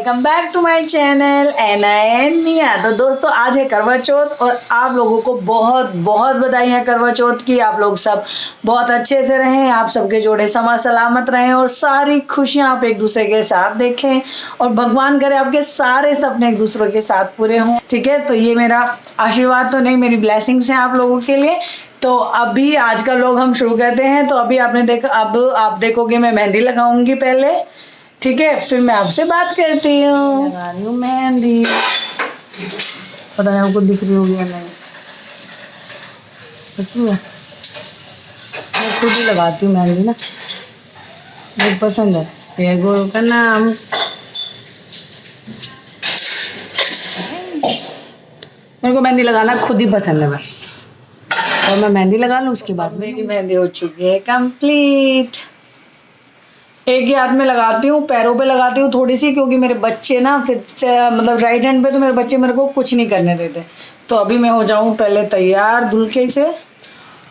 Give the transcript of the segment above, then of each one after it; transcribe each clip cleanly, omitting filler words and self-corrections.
Welcome back to my channel Ana and Nia. तो दोस्तों आज है करवा चौथ और आप लोगों को बहुत बहुत बधाइयाँ करवा चौथ की। आप लोग सब बहुत अच्छे से रहें, आप सबके जोड़े समा सलामत रहें और सारी खुशियाँ आप एक दूसरे के साथ देखें और भगवान करे आपके सारे सपने एक दूसरे के साथ पूरे हों। ठीक है, तो ये मेरा आशीर्वाद तो नहीं, मेरी ब्लेसिंग्स हैं आप लोगों के लिए। तो अभी आज का व्लॉग हम शुरू करते हैं। तो अभी आपने देखा, अब आप देखोगे मैं मेहंदी लगाऊंगी पहले, ठीक है, फिर मैं आपसे बात करती हूँ। लगा रही हूँ मेहंदी, पता नहीं आपको दिख रही होगी या नहीं, सच में मैं खुद ही लगाती हूँ मेहंदी ना, मुझे पसंद है। ये गोल का नाम मेरे को मेहंदी लगाना खुद ही पसंद है बस, और मैं मेहंदी लगा लूँ उसके बाद मेरी मेहंदी हो चुकी है कंप्लीट। एक ही हाथ में लगाती हूँ, पैरों पे लगाती हूँ थोड़ी सी, क्योंकि मेरे बच्चे ना फिर मतलब राइट हैंड पे तो मेरे बच्चे मेरे को कुछ नहीं करने देते। तो अभी मैं हो जाऊँ पहले तैयार धुलके से,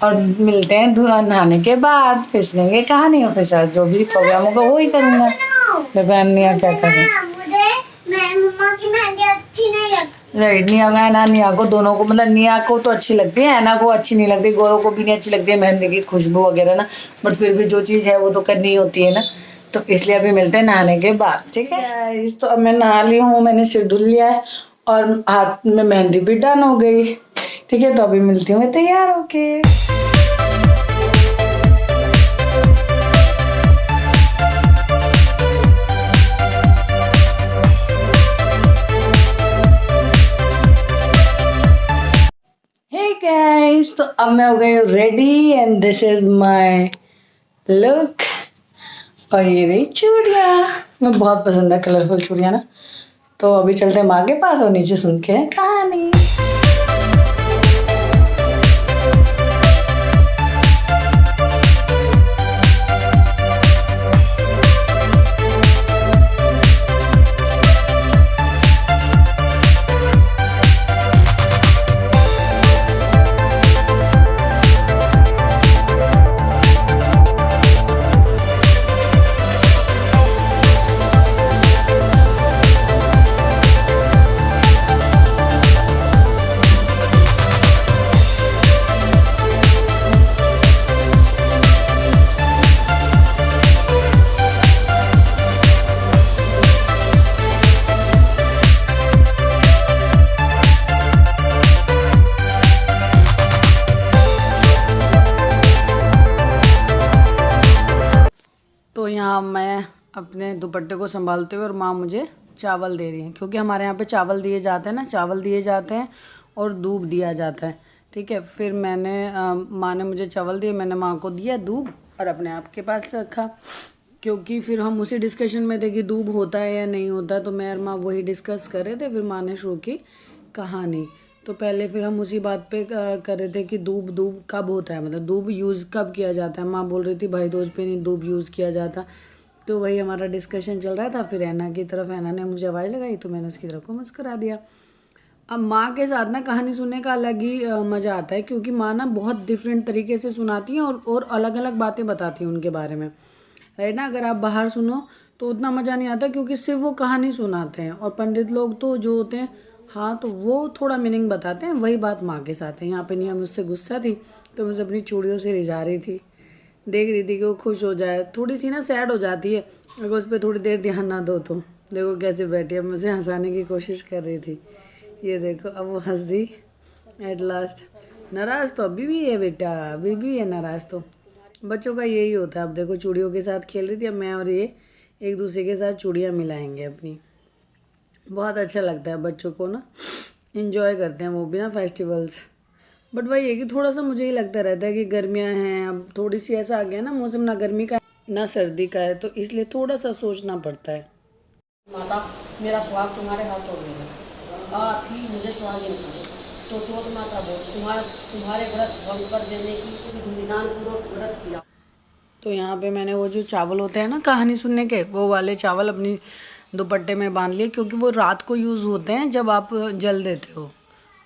और मिलते हैं नहाने के बाद, फिर सुनेंगे कहानी और फिर जो भी प्रोग्राम होगा वो ही करूँगा। देखो अन्निया क्या कर रही है, राइट। निया का एना, निया को दोनों को, मतलब निया को तो अच्छी लगती है, एना को अच्छी नहीं लगती, गोरों को भी नहीं अच्छी लगती है मेहंदी की खुशबू वगैरह ना, बट फिर भी जो चीज़ है वो तो करनी ही होती है ना। तो इसलिए अभी मिलते हैं नहाने के बाद, ठीक है। इस तो अब मैं नहा ली हूँ, मैंने सिर धुल लिया है और हाथ में मेहंदी भी डन हो गई, ठीक है। तो अभी मिलती हूँ मैं तैयार होके। गाइस, तो अब मैं हो गई ready and this is my look. और ये रही चूड़ियाँ, मुझे बहुत पसंद है कलरफुल चूड़ियाँ ना। तो अभी चलते हैं माँ के पास और नीचे सुनते हैं कहानी। तो यहाँ मैं अपने दुपट्टे को संभालते हुए और माँ मुझे चावल दे रही हैं, क्योंकि हमारे यहाँ पे चावल दिए जाते हैं ना, चावल दिए जाते हैं और दूध दिया जाता है, ठीक है। फिर माँ ने मुझे चावल दिए, मैंने माँ को दिया दूध और अपने आप के पास रखा, क्योंकि फिर हम उसी डिस्कशन में थे कि दूध होता है या नहीं होता। तो मैं और माँ वही डिस्कस कर रहे थे, फिर माँ ने शुरू की कहानी। तो पहले फिर हम उसी बात पे कर रहे थे कि दूब कब होता है, मतलब दूब यूज़ कब किया जाता है। माँ बोल रही थी भाई दूज पे नहीं दूब यूज़ किया जाता। तो वही हमारा डिस्कशन चल रहा था। फिर ऐना की तरफ, ऐना ने मुझे आवाज़ लगाई तो मैंने उसकी तरफ को मुस्कुरा दिया। अब माँ के साथ ना कहानी सुनने का अलग ही मज़ा आता है, क्योंकि माँ ना बहुत डिफरेंट तरीके से सुनाती हैं और अलग अलग बातें बताती हैं उनके बारे में, राइट ना। अगर आप बाहर सुनो तो उतना मज़ा नहीं आता, क्योंकि सिर्फ वो कहानी सुनाते हैं, और पंडित लोग तो जो होते हैं हाँ तो वो थोड़ा मीनिंग बताते हैं। वही बात माँ के साथ है। यहाँ पे निया मुझसे गुस्सा थी तो मुझे अपनी चूड़ियों से रिझा रही थी, देख रही थी कि वो खुश हो जाए। थोड़ी सी ना सैड हो जाती है अगर उस पर थोड़ी देर ध्यान ना दो तो। देखो कैसे बैठी, अब मुझे हंसाने की कोशिश कर रही थी, ये देखो अब वो हंस दी एट लास्ट। नाराज़ तो अभी भी है बेटा, अभी भी है नाराज़, तो बच्चों का यही होता है। अब देखो चूड़ियों के साथ खेल रही थी, अब मैं और ये एक दूसरे के साथ चूड़ियाँ मिलाएंगे अपनी। बहुत अच्छा लगता है बच्चों को ना, इन्जॉय करते हैं वो भी ना फेस्टिवल्स। बट वही है कि थोड़ा सा मुझे ही लगता रहता है कि गर्मियाँ हैं, अब थोड़ी सी ऐसा आ गया ना मौसम, ना गर्मी का ना सर्दी का है, तो इसलिए थोड़ा सा सोचना पड़ता है। माता मेरा स्वाग तुम्हारे हाथों में है, आप ही मुझे स्वाग नहीं, तो चोट माता बोल तुम्हारे व्रत भंग कर देने की धूमधाम पूर्वक व्रत किया। तो यहाँ पे मैंने वो जो चावल होते हैं ना कहानी सुनने के, वो वाले चावल अपनी दुपट्टे में बांध लिए, क्योंकि वो रात को यूज़ होते हैं जब आप जल देते हो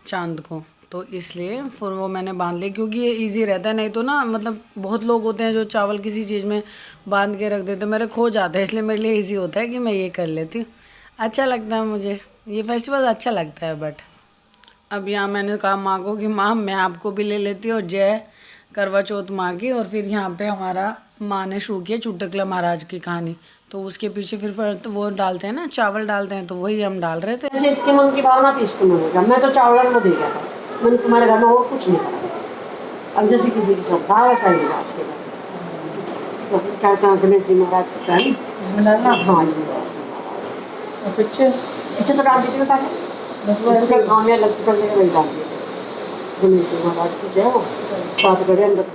चांद को, तो इसलिए फिर वो मैंने बांध लिए, क्योंकि ये इजी रहता है। नहीं तो ना मतलब बहुत लोग होते हैं जो चावल किसी चीज़ में बांध के रख देते, मेरे खो जाते हैं, इसलिए मेरे लिए इजी होता है कि मैं ये कर लेती हूँ। अच्छा लगता है मुझे, ये फेस्टिवल अच्छा लगता है। बट अब यहाँ मैंने कहा माँ को कि माँ मैं आपको भी ले लेती हूँ, और जय करवा चौथ माँ की। और फिर यहाँ पे हमारा माँ ने शुरू किया चुटकुला महाराज की कहानी, तो उसके पीछे फिर तो वो डालते हैं ना, चावल डालते हैं, तो वही हम डाल रहे थे। ऐसे इसके मन की भावना थी, इसके मन में मैं तो चावल में दे गया था, मैंने तुम्हारे घर में और कुछ नहीं करा। अब जैसे किसी की श्रद्धा वैसा ही होगा उसके घर। तो क्या गणेश जी महाराज की कहानी इसमें डालना। हाँ जी, पीछे पीछे तो डाल दीजिए ताकि गाँव में लगती चलने के वही डाल दीजिए। गणेश जी महाराज की जय हो, बात करें अंदर।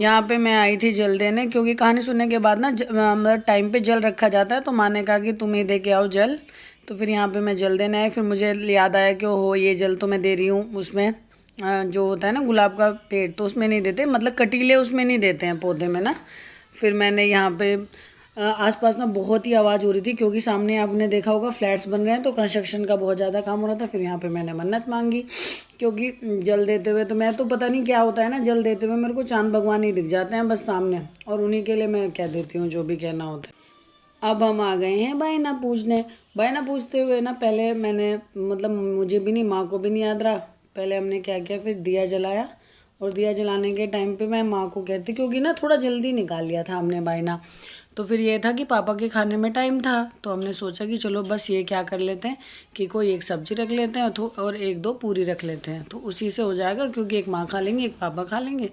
यहाँ पे मैं आई थी जल देने, क्योंकि कहानी सुनने के बाद ना मतलब टाइम पे जल रखा जाता है, तो माँ ने कहा कि तुम ही दे के आओ जल। तो फिर यहाँ पे मैं जल देने आई। फिर मुझे याद आया कि ओहो ये जल तो मैं दे रही हूँ उसमें जो होता है ना गुलाब का पेड़, तो उसमें नहीं देते, मतलब कटीले उसमें नहीं देते हैं पौधे में ना। फिर मैंने यहाँ पे आसपास ना बहुत ही आवाज़ हो रही थी, क्योंकि सामने आपने देखा होगा फ्लैट्स बन रहे हैं, तो कंस्ट्रक्शन का बहुत ज़्यादा काम हो रहा था। फिर यहाँ पे मैंने मन्नत मांगी, क्योंकि जल देते हुए तो मैं तो पता नहीं क्या होता है ना, जल देते हुए मेरे को चांद भगवान ही दिख जाते हैं बस सामने, और उन्हीं के लिए मैं कह देती हूँ जो भी कहना होता है। अब हम आ गए हैं बायना पूजने। बायना पूजते हुए ना पहले मैंने, मतलब मुझे भी नहीं, माँ को भी नहीं याद रहा, पहले हमने क्या किया, फिर दिया जलाया। और दिया जलाने के टाइम पे मैं माँ को कहती, क्योंकि ना थोड़ा जल्दी निकाल लिया था हमने बायना, तो फिर ये था कि पापा के खाने में टाइम था, तो हमने सोचा कि चलो बस ये क्या कर लेते हैं कि कोई एक सब्जी रख लेते हैं और एक दो पूरी रख लेते हैं, तो उसी से हो जाएगा, क्योंकि एक माँ खा लेंगे एक पापा खा लेंगे,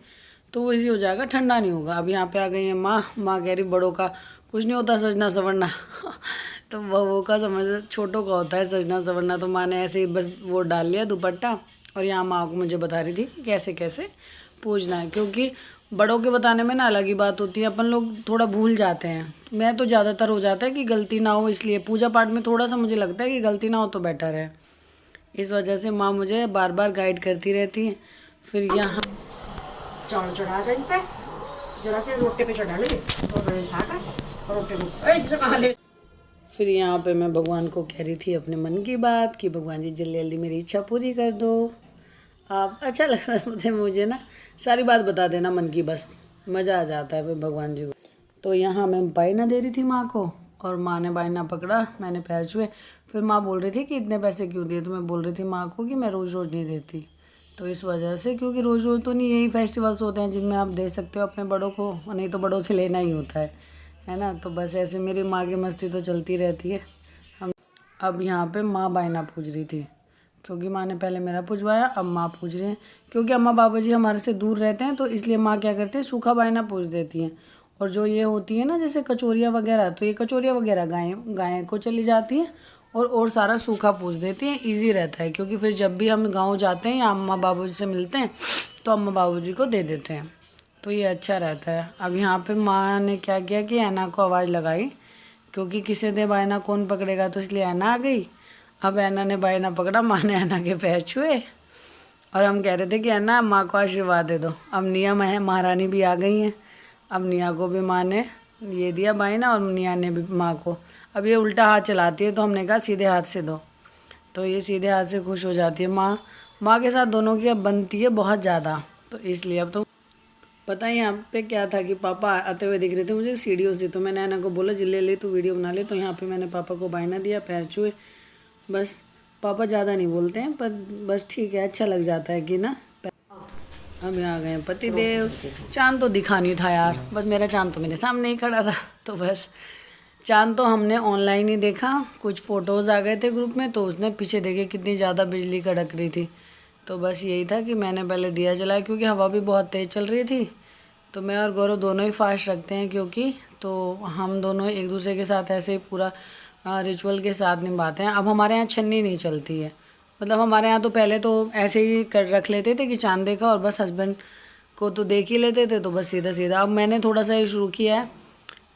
तो वो इजी हो जाएगा, ठंडा नहीं होगा। अब यहाँ पे आ गई है माँ। माँ कह रही बड़ों का कुछ नहीं होता सजना संवरना तो बहू का समझ, छोटों का होता है सजना संवरना। तो माँ ने ऐसे ही बस वो डाल लिया दुपट्टा, और यहाँ माँ को मुझे बता रही थी कि कैसे कैसे पूजना है, क्योंकि बड़ों के बताने में ना अलग ही बात होती है, अपन लोग थोड़ा भूल जाते हैं। मैं तो ज़्यादातर हो जाता है कि गलती ना हो, इसलिए पूजा पाठ में थोड़ा सा मुझे लगता है कि गलती ना हो तो बेटर है। इस वजह से माँ मुझे बार बार गाइड करती रहती हैं। फिर यहाँ चावल चढ़ा दें पे, जरा से रोटे पे चढ़ा लेंगे और रोटे को फिर यहाँ पे मैं भगवान को कह रही थी अपने मन की बात कि भगवान जी जल्दी जल्दी मेरी इच्छा पूरी कर दो आप। अच्छा लगता है मुझे ना, सारी बात बता देना मन की, बस मज़ा आ जाता है फिर भगवान जी को। तो यहाँ मैं बायना दे रही थी माँ को, और माँ ने बायना पकड़ा, मैंने पैर छुए। फिर माँ बोल रही थी कि इतने पैसे क्यों दिए, तो मैं बोल रही थी माँ को कि मैं रोज़ रोज़ नहीं देती, तो इस वजह से, क्योंकि रोज़ रोज़ तो नहीं, यही फेस्टिवल्स होते हैं जिनमें आप दे सकते हो अपने बड़ों को, नहीं तो बड़ों से लेना ही होता है ना। तो बस ऐसे मेरी माँ की मस्ती तो चलती रहती है। हम अब यहाँ पे माँ बायना पूज रही थी, क्योंकि माँ ने पहले मेरा पूजवाया, अब माँ पूज रही हैं, क्योंकि अम्मा बाबा जी हमारे से दूर रहते हैं, तो इसलिए माँ क्या करती है सूखा बायना पूज देती हैं। और जो ये होती है ना जैसे कचौरियाँ वगैरह, तो ये कचौरियाँ वगैरह गाय को चली जाती हैं, और सारा सूखा पूज देती हैं। ईजी रहता है, क्योंकि फिर जब भी हम गाँव जाते हैं या अम्मा बाबू जी से मिलते हैं तो अम्मा बाबू जी को दे देते हैं, तो ये अच्छा रहता है। अब यहाँ पे माँ ने क्या किया कि ऐना को आवाज़ लगाई, क्योंकि किसे दे बायना कौन पकड़ेगा, तो इसलिए ऐना आ गई। अब ऐना ने बायना पकड़ा, माँ ने ऐना के पैर छुए, और हम कह रहे थे कि ऐना माँ को आशीर्वाद दे दो। अब निया महारानी भी आ गई हैं, अब निया को भी माँ ने ये दिया बायना, और निया ने भी माँ को। अब ये उल्टा हाथ चलाती है, तो हमने कहा सीधे हाथ से दो, तो ये सीधे हाथ से खुश हो जाती है। माँ के साथ दोनों की अब बनती है बहुत ज़्यादा, तो इसलिए अब तो पता है यहाँ पे क्या था कि पापा आते हुए दिख रहे थे मुझे सीढ़ियों से, तो मैंने ऐना को बोला जिले ले तू वीडियो बना ले, तो यहाँ पे मैंने पापा को बायना दिया, पैर छुए। बस पापा ज़्यादा नहीं बोलते हैं, पर बस ठीक है, अच्छा लग जाता है कि ना। अब यहाँ आ गए हैं पति देव। चाँद तो दिखा नहीं था यार, बस मेरा चाँद तो मेरे सामने ही खड़ा था, तो बस चाँद तो हमने ऑनलाइन ही देखा, कुछ फ़ोटोज़ आ गए थे ग्रुप में, तो उसने पीछे देखे कितनी ज़्यादा बिजली कड़क रही थी। तो बस यही था कि मैंने पहले दिया जलाया, क्योंकि हवा भी बहुत तेज़ चल रही थी, तो मैं और गौरव दोनों ही फास्ट रखते हैं, क्योंकि तो हम दोनों एक दूसरे के साथ ऐसे ही पूरा रिचुअल के साथ निभाते हैं। अब हमारे यहाँ छन्नी नहीं चलती है, मतलब हमारे यहाँ तो पहले तो ऐसे ही कर रख लेते थे कि चाँद देखा और बस हस्बैंड को तो देख ही लेते थे, तो बस सीधा सीधा। अब मैंने थोड़ा सा ये शुरू किया है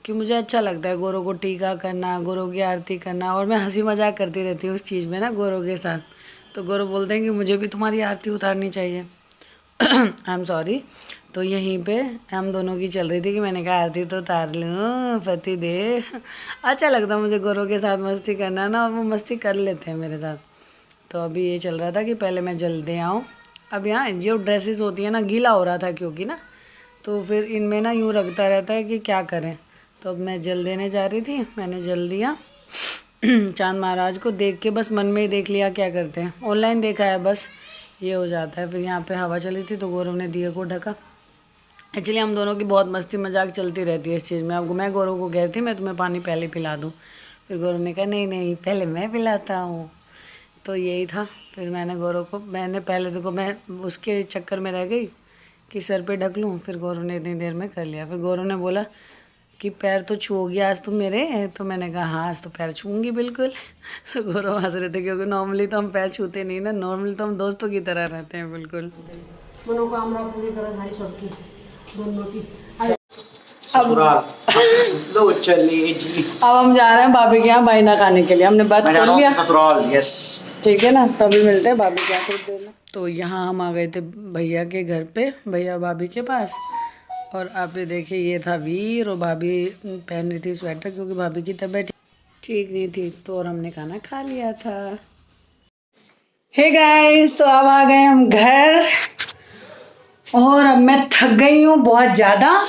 कि मुझे अच्छा लगता है गौरव को टीका करना, गौरव की आरती करना, और मैं हंसी मजाक करती रहती हूँ उस चीज़ में ना गौरव के साथ। तो गौरव बोलते हैं कि मुझे भी तुम्हारी आरती उतारनी चाहिए आई एम सॉरी। तो यहीं पे हम दोनों की चल रही थी कि मैंने कहा आरती तो उतार लूँ पति दे। अच्छा लगता मुझे गौरव के साथ मस्ती करना ना, और वो मस्ती कर लेते हैं मेरे साथ। तो अभी ये चल रहा था कि पहले मैं जल दे आऊँ। अब यहाँ जो ड्रेसेस होती हैं ना, गीला हो रहा था क्योंकि ना, तो फिर इनमें ना यूँ रखता रहता है कि क्या करें। तो अब मैं जल देने जा रही थी, मैंने जल दिया। चांद महाराज को देख के बस मन में ही देख लिया, क्या करते हैं, ऑनलाइन देखा है बस, ये हो जाता है। फिर यहाँ पे हवा चली थी तो गौरव ने दिए को ढका। एक्चुअली हम दोनों की बहुत मस्ती मजाक चलती रहती है इस चीज़ में। अब मैं गौरव को कह रही थी मैं तुम्हें पानी पहले पिला दूँ, फिर गौरव ने कहा नहीं नहीं पहले मैं पिलाता हूँ। तो यही था। फिर मैंने गौरव को, मैंने पहले देखो मैं उसके चक्कर में रह गई कि सर पे ढक लूँ, फिर गौरव ने इतनी देर में कर लिया। फिर गौरव ने बोला कि पैर तो छूओगी आज तुम मेरे, तो मैंने कहा हाँ आज तो पैर छूँगी बिल्कुल। तो गौरव हंस रहे थे क्योंकि नॉर्मली तो हम पैर छूते नहीं ना, नॉर्मली तो हम दोस्तों की तरह रहते हैं बिल्कुल। मनोकामना पूरी करो भाई सबकी, दोनों की। लो चलिए जी, अब हम जा रहे हैं भाभी के यहाँ बाइना खाने के लिए, हमने बात कर लिया, ससुराल। यस ठीक है ना, तभी मिलते हैं भाभी के यहाँ थोड़ी देर में। तो यहाँ हम आ गए थे भैया के घर पे, भैया भाभी के पास। और आप ये देखिए ये था वीर, और भाभी पहन रही थी स्वेटर क्योंकि भाभी की तबीयत ठीक नहीं थी। तो और हमने खाना खा लिया था। हे गाइस, तो अब आ गए हम घर, और अब मैं थक गई हूँ बहुत ज़्यादा।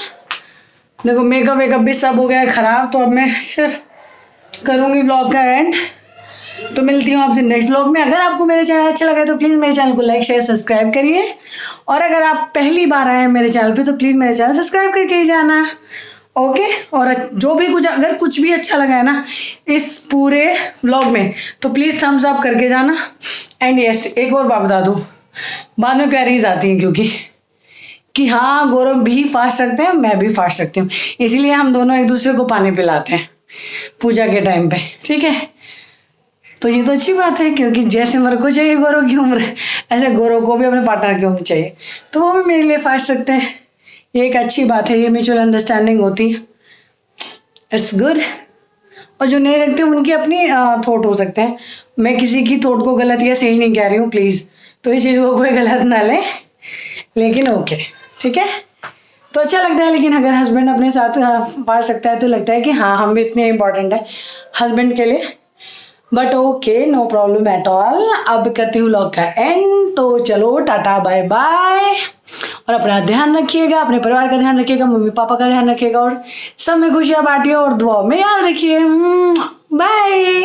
देखो मेकअप वेकअप भी सब हो गया है ख़राब, तो अब मैं सिर्फ करूँगी ब्लॉग का एंड। तो मिलती हूँ आपसे नेक्स्ट व्लॉग में। अगर आपको मेरे चैनल अच्छा लगा तो प्लीज़ मेरे चैनल को लाइक शेयर सब्सक्राइब करिए, और अगर आप पहली बार आए हैं मेरे चैनल पे तो प्लीज़ मेरे चैनल सब्सक्राइब करके ही जाना, ओके। और जो भी कुछ, अगर कुछ भी अच्छा लगा है ना इस पूरे व्लॉग में तो प्लीज़ थम्स अप करके जाना। एंड यस, एक और बात बता दूँ, बाद में क्वेरीज आती हैं क्योंकि कि हाँ गौरव भी फास्ट रखते हैं, मैं भी फास्ट रखती हूँ, इसलिए हम दोनों एक दूसरे को पानी पिलाते हैं पूजा के टाइम पे, ठीक है। तो ये तो अच्छी बात है क्योंकि जैसे मेरे को चाहिए गौरव की उम्र, ऐसे गौरव को भी अपने पार्टनर की उम्र चाहिए, तो वो भी मेरे लिए फास्ट रखते हैं। ये एक अच्छी बात है, ये म्यूचुअल अंडरस्टैंडिंग होती है, इट्स गुड। और जो नहीं रखते उनकी अपनी थॉट हो सकते हैं, मैं किसी की थॉट को गलत या सही नहीं कह रही हूँ प्लीज़, तो इस चीज़ को कोई गलत ना ले, लेकिन ओके ठीक है। तो अच्छा लगता है, लेकिन अगर हस्बैंड अपने साथ फास्ट रखता है तो लगता है कि हाँ हम भी इतने इम्पोर्टेंट है हस्बैंड के लिए, but okay no problem at all. अब करती हूँ व्लॉग का एंड, तो चलो टाटा बाय बाय, और अपना ध्यान रखिएगा, अपने परिवार का ध्यान रखिएगा, मम्मी पापा का ध्यान रखिएगा, और सब में खुशियाँ बांटिए और दुआओं में याद रखिए। बाय।